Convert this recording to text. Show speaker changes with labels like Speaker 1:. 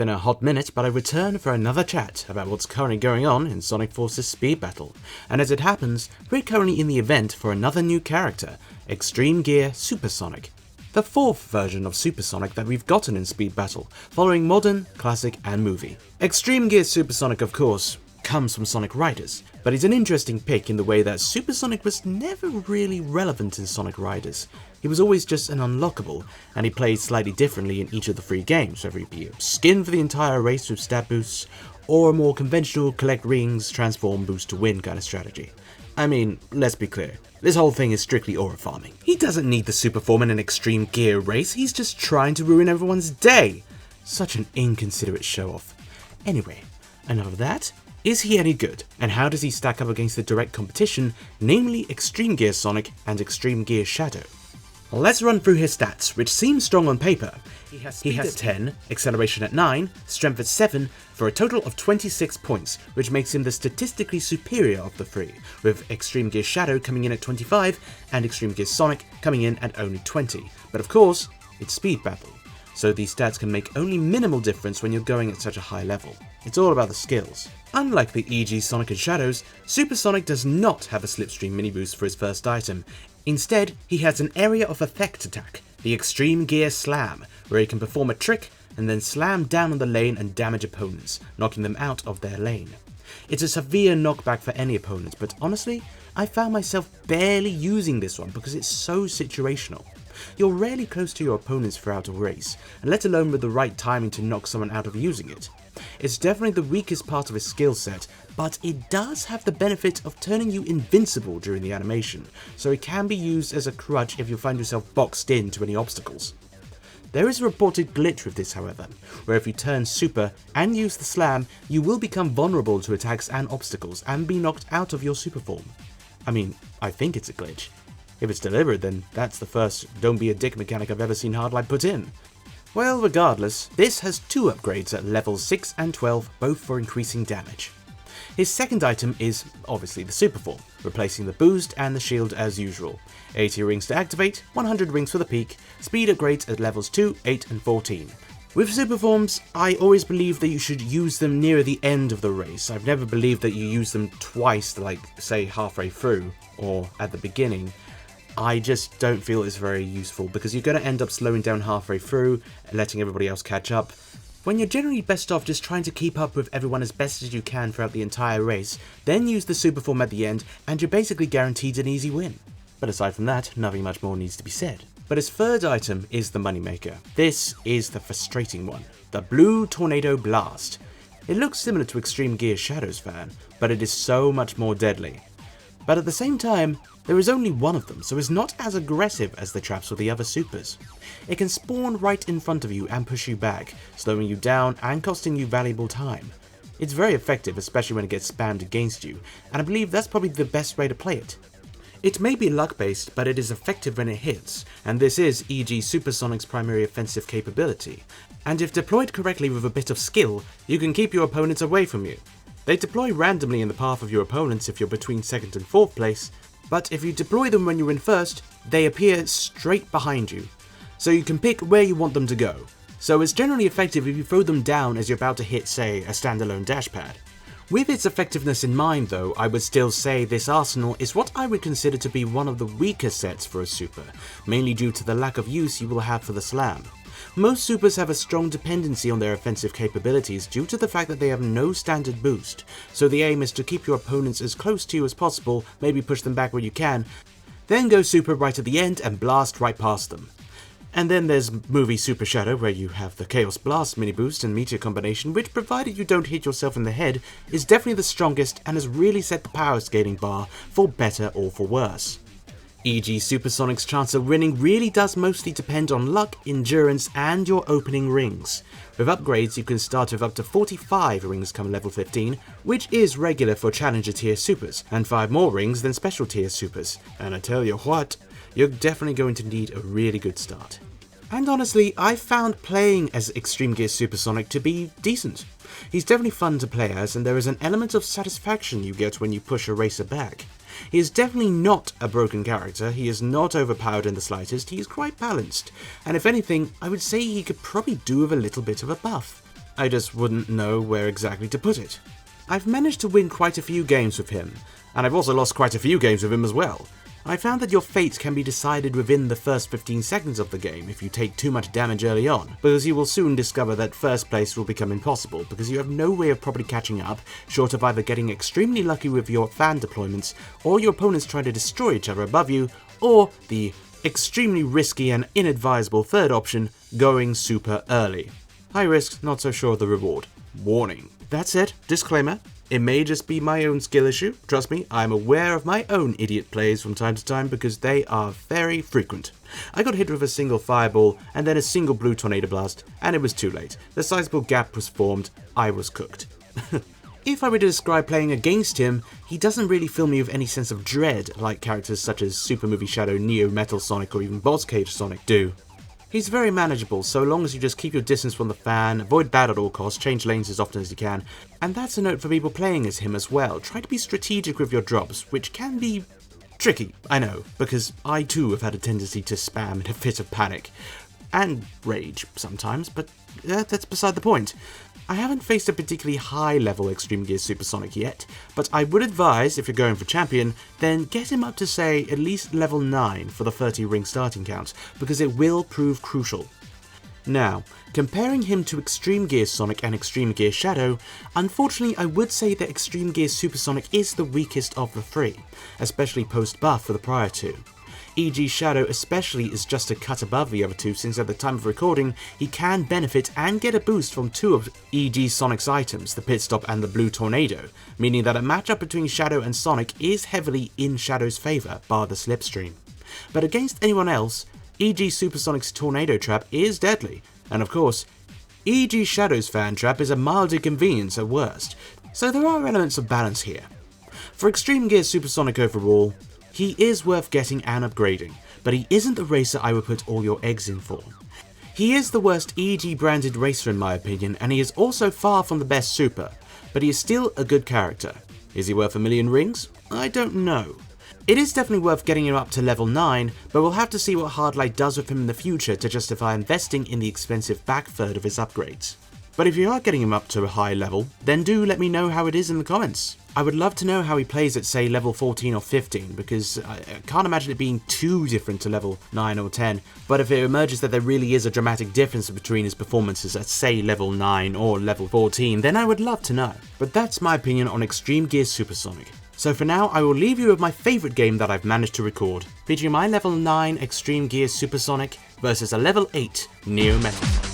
Speaker 1: been a hot minute, but I return for another chat about what's currently going on in Sonic Forces Speed Battle, and as it happens, we're currently in the event for another new character, Extreme Gear Supersonic. The fourth version of Supersonic that we've gotten in Speed Battle, following Modern, Classic and Movie. Extreme Gear Supersonic, of course, comes from Sonic Riders, but he's an interesting pick in the way that Supersonic was never really relevant in Sonic Riders. He was always just an unlockable, and he played slightly differently in each of the three games, whether it be a skin for the entire race with stat boosts, or a more conventional collect rings, transform, boost to win kind of strategy. I mean, let's be clear, this whole thing is strictly aura farming. He doesn't need the super form in an extreme gear race, he's just trying to ruin everyone's day. Such an inconsiderate show-off. Anyway, enough of that. Is he any good, and how does he stack up against the direct competition, namely Extreme Gear Sonic and Extreme Gear Shadow? Let's run through his stats, which seem strong on paper. He has 10, acceleration at 9, strength at 7, for a total of 26 points, which makes him the statistically superior of the three, with Extreme Gear Shadow coming in at 25, and Extreme Gear Sonic coming in at only 20. But of course, it's Speed Battle, so these stats can make only minimal difference when you're going at such a high level. It's all about the skills. Unlike the EG Sonic and Shadows, Supersonic does not have a slipstream mini boost for his first item. Instead, he has an area of effect attack, the Extreme Gear Slam, where he can perform a trick and then slam down on the lane and damage opponents, knocking them out of their lane. It's a severe knockback for any opponent, but honestly, I found myself barely using this one because it's so situational. You're rarely close to your opponents throughout a race, and let alone with the right timing to knock someone out of using it. It's definitely the weakest part of his skill set, but it does have the benefit of turning you invincible during the animation, so it can be used as a crutch if you find yourself boxed into any obstacles. There is a reported glitch with this, however, where if you turn super and use the slam, you will become vulnerable to attacks and obstacles and be knocked out of your super form. I mean, I think it's a glitch. If it's delivered, then that's the first don't be a dick mechanic I've ever seen Hardlight put in. Well, regardless, this has two upgrades at levels 6 and 12, both for increasing damage. His second item is obviously the super form, replacing the boost and the shield as usual. 80 rings to activate, 100 rings for the peak, speed upgrades at levels 2, 8 and 14. With super forms, I always believe that you should use them near the end of the race. I've never believed that you use them twice, like say halfway through or at the beginning. I just don't feel it's very useful because you're going to end up slowing down halfway through and letting everybody else catch up, when you're generally best off just trying to keep up with everyone as best as you can throughout the entire race, then use the super form at the end and you're basically guaranteed an easy win. But aside from that, nothing much more needs to be said. But his third item is the moneymaker. This is the frustrating one, the Blue Tornado Blast. It looks similar to Extreme Gear Shadows fan, but it is so much more deadly. But at the same time, there is only one of them, so it's not as aggressive as the traps with the other supers. It can spawn right in front of you and push you back, slowing you down and costing you valuable time. It's very effective, especially when it gets spammed against you, and I believe that's probably the best way to play it. It may be luck based, but it is effective when it hits, and this is EG Supersonic's primary offensive capability. And if deployed correctly with a bit of skill, you can keep your opponents away from you. They deploy randomly in the path of your opponents if you're between 2nd and 4th place, but if you deploy them when you're in 1st, they appear straight behind you, so you can pick where you want them to go. So it's generally effective if you throw them down as you're about to hit, say, a standalone dashpad. With its effectiveness in mind though, I would still say this arsenal is what I would consider to be one of the weaker sets for a super, mainly due to the lack of use you will have for the slam. Most supers have a strong dependency on their offensive capabilities due to the fact that they have no standard boost, so the aim is to keep your opponents as close to you as possible, maybe push them back where you can, then go super right at the end and blast right past them. And then there's Movie Super Shadow, where you have the Chaos Blast mini boost and meteor combination, which provided you don't hit yourself in the head, is definitely the strongest and has really set the power scaling bar for better or for worse. EG Supersonic's chance of winning really does mostly depend on luck, endurance and your opening rings. With upgrades you can start with up to 45 rings come level 15, which is regular for Challenger tier supers, and 5 more rings than Special tier supers, and I tell you what, you're definitely going to need a really good start. And honestly, I found playing as Extreme Gear Supersonic to be decent. He's definitely fun to play as, and there is an element of satisfaction you get when you push a racer back. He is definitely not a broken character, he is not overpowered in the slightest, he is quite balanced, and if anything, I would say he could probably do with a little bit of a buff. I just wouldn't know where exactly to put it. I've managed to win quite a few games with him, and I've also lost quite a few games with him as well. I found that your fate can be decided within the first 15 seconds of the game if you take too much damage early on, because you will soon discover that first place will become impossible because you have no way of properly catching up, short of either getting extremely lucky with your fan deployments, or your opponents try to destroy each other above you, or the extremely risky and inadvisable third option, going super early. High risk, not so sure of the reward. Warning. That said, disclaimer, it may just be my own skill issue. Trust me, I'm aware of my own idiot plays from time to time because they are very frequent. I got hit with a single fireball and then a single blue tornado blast, and it was too late. The sizable gap was formed, I was cooked. If I were to describe playing against him, he doesn't really fill me with any sense of dread like characters such as Super Movie Shadow, Neo Metal Sonic, or even Boss Cage Sonic do. He's very manageable, so long as you just keep your distance from the fan, avoid bad at all costs, change lanes as often as you can, and that's a note for people playing as him as well. Try to be strategic with your drops, which can be tricky, I know, because I too have had a tendency to spam in a fit of panic, and rage sometimes, but that's beside the point. I haven't faced a particularly high level Extreme Gear Supersonic yet, but I would advise, if you're going for champion, then get him up to say at least level 9 for the 30 ring starting count, because it will prove crucial. Now, comparing him to Extreme Gear Sonic and Extreme Gear Shadow, unfortunately I would say that Extreme Gear Supersonic is the weakest of the three, especially post-buff for the prior two. E.g. Shadow especially is just a cut above the other two, since at the time of recording he can benefit and get a boost from two of E.g. Sonic's items, the Pit Stop and the Blue Tornado, meaning that a matchup between Shadow and Sonic is heavily in Shadow's favour, bar the Slipstream. But against anyone else, E.g. Supersonic's Tornado Trap is deadly, and of course, E.g. Shadow's Fan Trap is a mild inconvenience at worst, so there are elements of balance here. For Extreme Gear Supersonic overall, he is worth getting and upgrading, but he isn't the racer I would put all your eggs in for. He is the worst EG branded racer in my opinion, and he is also far from the best super, but he is still a good character. Is he worth a million rings? I don't know. It is definitely worth getting him up to level 9, but we'll have to see what Hardlight does with him in the future to justify investing in the expensive back third of his upgrades. But if you are getting him up to a high level, then do let me know how it is in the comments. I would love to know how he plays at say level 14 or 15, because I can't imagine it being too different to level 9 or 10, but if it emerges that there really is a dramatic difference between his performances at say level 9 or level 14, then I would love to know. But that's my opinion on Extreme Gear Supersonic. So for now, I will leave you with my favourite game that I've managed to record, featuring my level 9 Extreme Gear Supersonic versus a level 8 Neo Metal Sonic.